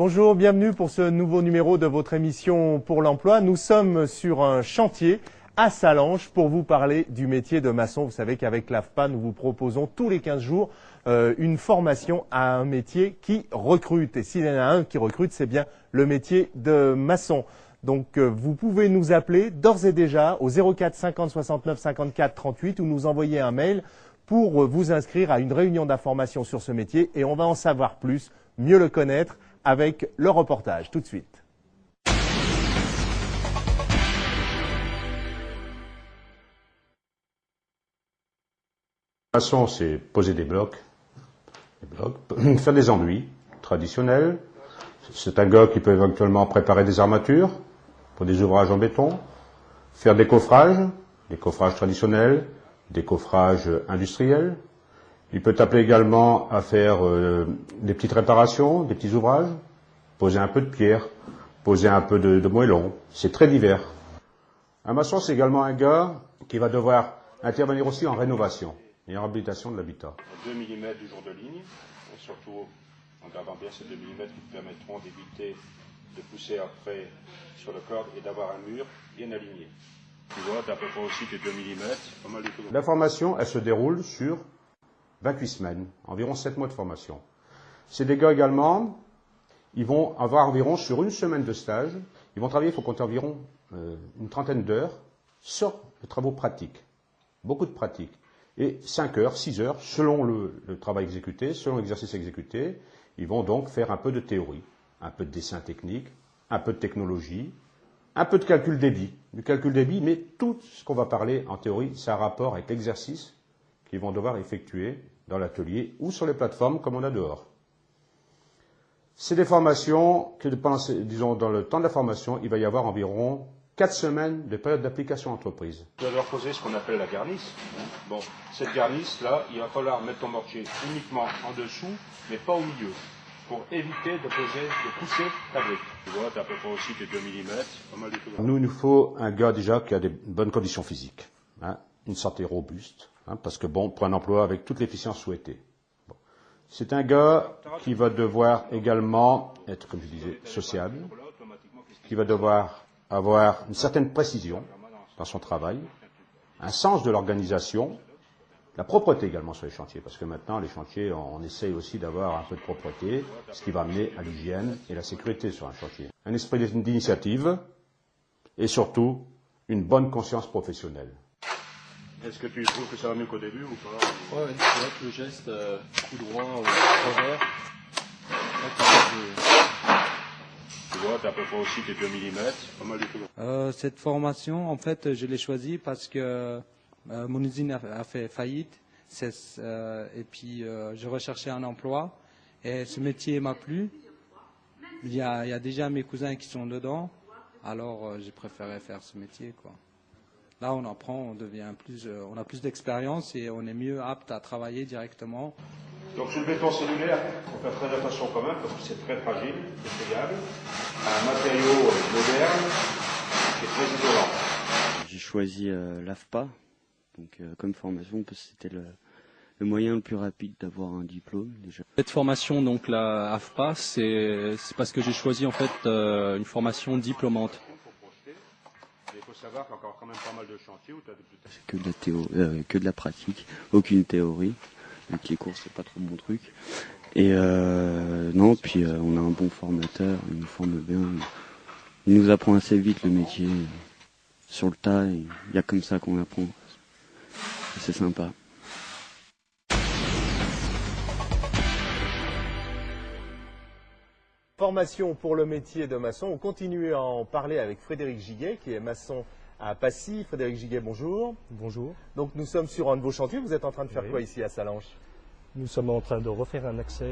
Bonjour, bienvenue pour ce nouveau numéro de votre émission pour l'emploi. Nous sommes sur un chantier à Sallanches pour vous parler du métier de maçon. Vous savez qu'avec l'AFPA, nous vous proposons tous les 15 jours une formation à un métier qui recrute. Et s'il y en a un qui recrute, c'est bien le métier de maçon. Donc vous pouvez nous appeler d'ores et déjà au 04 50 69 54 38 ou nous envoyer un mail pour vous inscrire à une réunion d'information sur ce métier et on va en savoir plus, mieux le connaître avec le reportage tout de suite. Maçon, c'est poser des blocs, faire des enduits traditionnels. C'est un gars qui peut éventuellement préparer des armatures pour des ouvrages en béton, faire des coffrages traditionnels, des coffrages industriels. Il peut t'appeler également à faire des petites réparations, des petits ouvrages, poser un peu de pierre, poser un peu de moellon. C'est très divers. Un maçon, c'est également un gars qui va devoir intervenir aussi en rénovation et en réhabilitation de l'habitat. 2 mm du jour de ligne, et surtout en gardant bien ces 2 mm qui te permettront d'éviter de pousser après sur le corde et d'avoir un mur bien aligné. Tu vois, tu as à peu près aussi tes 2 mm, pas mal du tout. La formation, elle se déroule sur 28 semaines, environ 7 mois de formation. C'est des gars également, ils vont avoir environ, sur une semaine de stage, ils vont travailler, il faut compter environ une trentaine d'heures sur les travaux pratiques. Beaucoup de pratiques. Et 5 heures, 6 heures, selon le travail exécuté, selon l'exercice exécuté, ils vont donc faire un peu de théorie, un peu de dessin technique, un peu de technologie, un peu de calcul débit. Du calcul débit, mais tout ce qu'on va parler en théorie, ça a rapport avec l'exercice qu'ils vont devoir effectuer dans l'atelier ou sur les plateformes comme on a dehors. C'est des formations que, disons, dans le temps de la formation, il va y avoir environ 4 semaines de période d'application entreprise. Tu vas leur poser ce qu'on appelle la garnisse. Bon, cette garnisse-là, il va falloir mettre ton mortier uniquement en dessous, mais pas au milieu, pour éviter de pousser ta brique. Tu vois, tu as à peu près aussi tes 2 mm, pas mal du tout. Nous, il nous faut un gars déjà qui a des bonnes conditions physiques, hein, une santé robuste, hein, parce que bon, pour un emploi avec toute l'efficience souhaitée. Bon. C'est un gars qui va devoir également être, comme je disais, sociable, qui va devoir avoir une certaine précision dans son travail, un sens de l'organisation, la propreté également sur les chantiers, parce que maintenant, les chantiers, on essaye aussi d'avoir un peu de propreté, ce qui va amener à l'hygiène et la sécurité sur un chantier. Un esprit d'initiative et surtout une bonne conscience professionnelle. Est-ce que tu trouves que ça va mieux qu'au début ou pas? Ouais, c'est vrai que le geste coup droit au travers. Tu vois, tu as à peu près aussi tes 2 mm, pas mal du tout. Cette formation, en fait, je l'ai choisie parce que mon usine a fait faillite et puis je recherchais un emploi et ce métier m'a plu. Il y a déjà mes cousins qui sont dedans, alors j'ai préféré faire ce métier, quoi. Là, on apprend, on a plus d'expérience et on est mieux apte à travailler directement. Donc sur le béton cellulaire, il faut faire très attention quand même parce que c'est très fragile, c'est friable. Un matériau moderne qui est très isolant. J'ai choisi l'AFPA, donc comme formation parce que c'était le moyen le plus rapide d'avoir un diplôme déjà. Cette formation, donc la AFPA, c'est parce que j'ai choisi en fait une formation diplômante. Il faut savoir qu'il y a encore quand même pas mal de chantiers où tu as C'est que de la que de la pratique, aucune théorie. Donc les cours c'est pas trop mon truc. Et non, puis on a un bon formateur, il nous forme bien. Il nous apprend assez vite le métier sur le tas. Il y a comme ça qu'on apprend. C'est sympa. Formation pour le métier de maçon. On continue à en parler avec Frédéric Giguet qui est maçon à Passy. Frédéric Giguet, bonjour. Bonjour. Donc nous sommes sur un de vos chantiers. Vous êtes en train de faire quoi ici à Sallanches? Nous sommes en train de refaire un accès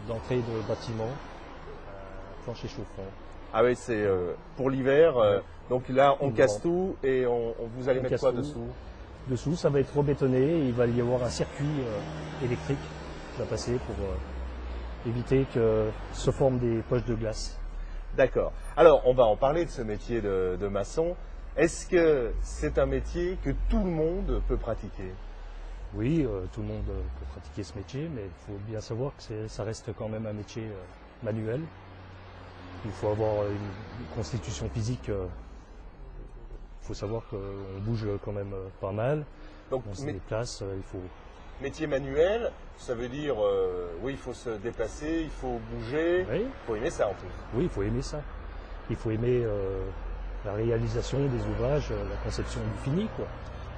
d'entrée de bâtiment, plancher chauffant. Ah oui, c'est pour l'hiver. Donc là, on casse tout et vous allez mettre quoi dessous? Dessous, ça va être rebétonné et il va y avoir un circuit électrique qui va passer pour éviter que se forment des poches de glace. D'accord. Alors, on va en parler de ce métier de maçon. Est-ce que c'est un métier que tout le monde peut pratiquer? Oui, tout le monde peut pratiquer ce métier, mais il faut bien savoir que ça reste quand même un métier manuel. Il faut avoir une constitution physique. Il faut savoir qu'on bouge quand même pas mal. Donc, On se déplace, il faut... métier manuel, ça veut dire, oui, il faut se déplacer, il faut bouger, Oui. il faut aimer ça en plus. Oui, il faut aimer ça. Il faut aimer la réalisation des ouvrages, la conception du fini, quoi.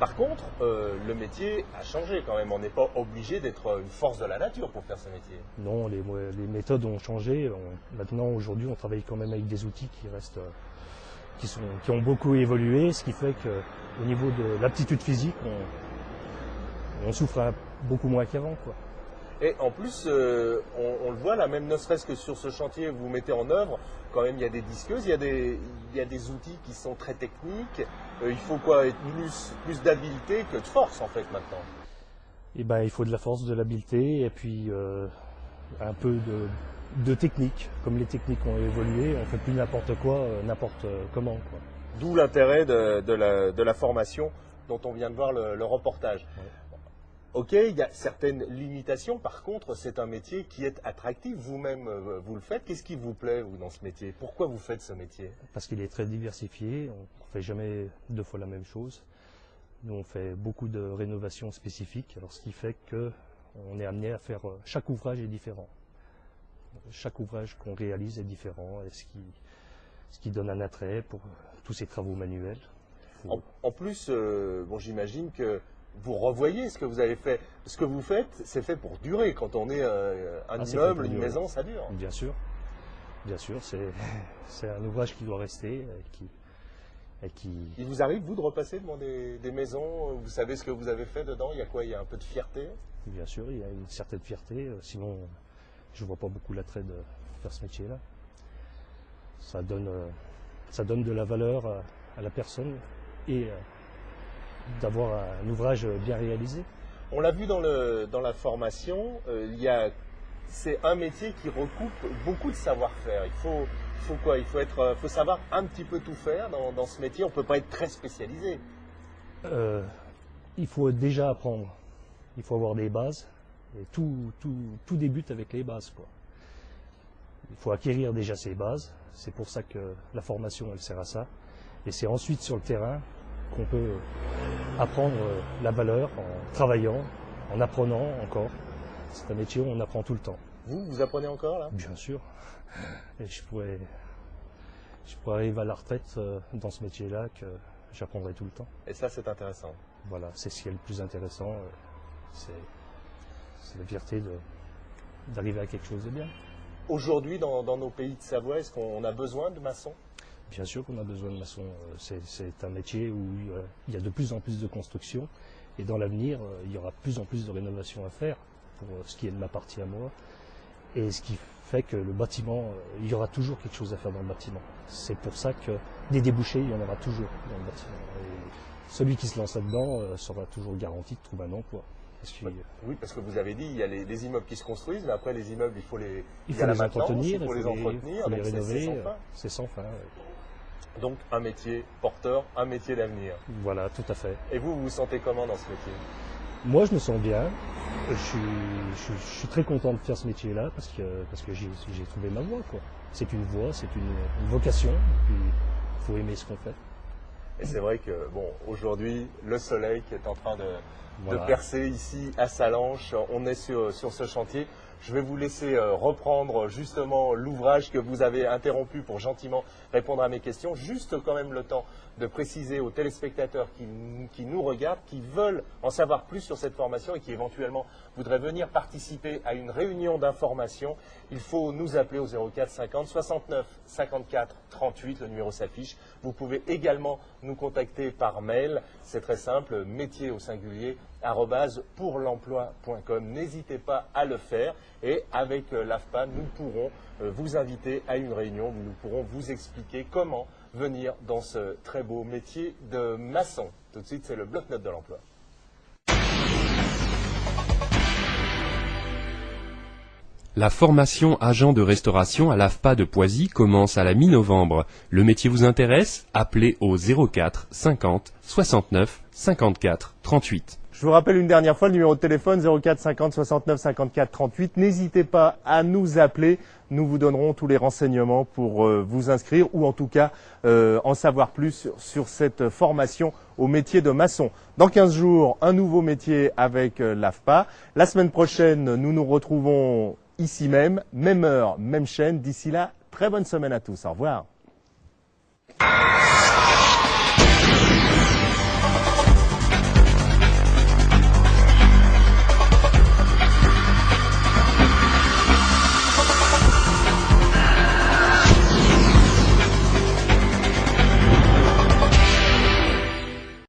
Par contre, le métier a changé quand même. On n'est pas obligé d'être une force de la nature pour faire ce métier. Non, les méthodes ont changé. Maintenant, aujourd'hui, on travaille quand même avec des outils qui restent, qui ont beaucoup évolué, ce qui fait qu'au niveau de l'aptitude physique, on souffre beaucoup moins qu'avant, quoi. Et en plus, on le voit là, même ne serait-ce que sur ce chantier, vous mettez en œuvre, quand même, il y a des disqueuses, il y a des outils qui sont très techniques. Il faut quoi, être plus d'habileté que de force en fait maintenant. Et ben, il faut de la force, de l'habileté et puis un peu de technique. Comme les techniques ont évolué, on fait plus n'importe quoi, n'importe comment, quoi. D'où l'intérêt de la formation dont on vient de voir le reportage. Ouais. Ok, il y a certaines limitations, par contre, c'est un métier qui est attractif. Vous-même, vous le faites. Qu'est-ce qui vous plaît, vous, dans ce métier? Pourquoi vous faites ce métier? Parce qu'il est très diversifié, on ne fait jamais 2 fois la même chose. Nous, on fait beaucoup de rénovations spécifiques, alors ce qui fait qu'on est amené à faire... Chaque ouvrage est différent. Chaque ouvrage qu'on réalise est différent, et ce qui donne un attrait pour tous ces travaux manuels. En plus, bon, j'imagine que vous revoyez ce que vous avez fait. Ce que vous faites, c'est fait pour durer. Quand on est un immeuble, une maison, ça dure. Bien sûr, c'est un ouvrage qui doit rester et qui... Il vous arrive, vous, de repasser devant des maisons, vous savez ce que vous avez fait dedans, il y a quoi? Il y a un peu de fierté? Bien sûr, il y a une certaine fierté, sinon je ne vois pas beaucoup l'attrait de faire ce métier-là. Ça donne de la valeur à la personne et d'avoir un ouvrage bien réalisé. On l'a vu dans la formation, c'est un métier qui recoupe beaucoup de savoir-faire. Il faut quoi? Il faut savoir un petit peu tout faire dans ce métier. On ne peut pas être très spécialisé. Il faut déjà apprendre. Il faut avoir des bases. Et tout débute avec les bases, quoi. Il faut acquérir déjà ces bases. C'est pour ça que la formation, elle sert à ça. Et c'est ensuite sur le terrain qu'on peut apprendre la valeur en travaillant, en apprenant encore. C'est un métier où on apprend tout le temps. Vous apprenez encore là? Bien sûr. Et je pourrais arriver à la retraite dans ce métier-là que j'apprendrai tout le temps. Et ça, c'est intéressant. Voilà, c'est ce qui est le plus intéressant. C'est la fierté d'arriver à quelque chose de bien. Aujourd'hui, dans nos pays de Savoie, est-ce qu'on a besoin de maçons? Bien sûr qu'on a besoin de maçons. C'est un métier où il y a de plus en plus de construction. Et dans l'avenir, il y aura de plus en plus de rénovations à faire pour ce qui est de ma partie à moi. Et ce qui fait que le bâtiment, il y aura toujours quelque chose à faire dans le bâtiment. C'est pour ça que des débouchés, il y en aura toujours dans le bâtiment. Et celui qui se lance là-dedans sera toujours garanti de trouver un emploi. Oui, parce que vous avez dit, il y a les immeubles qui se construisent, mais après les immeubles, il faut les entretenir, il faut les entretenir, les rénover. C'est sans fin. Ouais. Donc un métier porteur, un métier d'avenir. Voilà, tout à fait. Et vous vous sentez comment dans ce métier? Moi, je me sens bien. Je suis très content de faire ce métier-là parce que j'ai trouvé ma voie, quoi. C'est une voie, c'est une vocation. Il faut aimer ce qu'on fait. Et c'est vrai que, bon, aujourd'hui, le soleil qui est en train de Voilà. percer ici à Sallanches, on est sur ce chantier. Je vais vous laisser reprendre justement l'ouvrage que vous avez interrompu pour gentiment répondre à mes questions. Juste quand même le temps de préciser aux téléspectateurs qui nous regardent, qui veulent en savoir plus sur cette formation et qui éventuellement voudraient venir participer à une réunion d'information. Il faut nous appeler au 04 50 69 54 38, le numéro s'affiche. Vous pouvez également nous contacter par mail, c'est très simple, métier au singulier, @pourlemploi.com. N'hésitez pas à le faire et avec l'AFPA, nous pourrons vous inviter à une réunion où nous pourrons vous expliquer comment venir dans ce très beau métier de maçon. Tout de suite, c'est le bloc-notes de l'emploi. La formation agent de restauration à l'AFPA de Poisy commence à la mi-novembre. Le métier vous intéresse? Appelez au 04 50 69 54 38. Je vous rappelle une dernière fois le numéro de téléphone 04 50 69 54 38. N'hésitez pas à nous appeler. Nous vous donnerons tous les renseignements pour vous inscrire ou en tout cas en savoir plus sur cette formation au métier de maçon. Dans 15 jours, un nouveau métier avec l'AFPA. La semaine prochaine, nous nous retrouvons ici même heure, même chaîne. D'ici là, très bonne semaine à tous. Au revoir.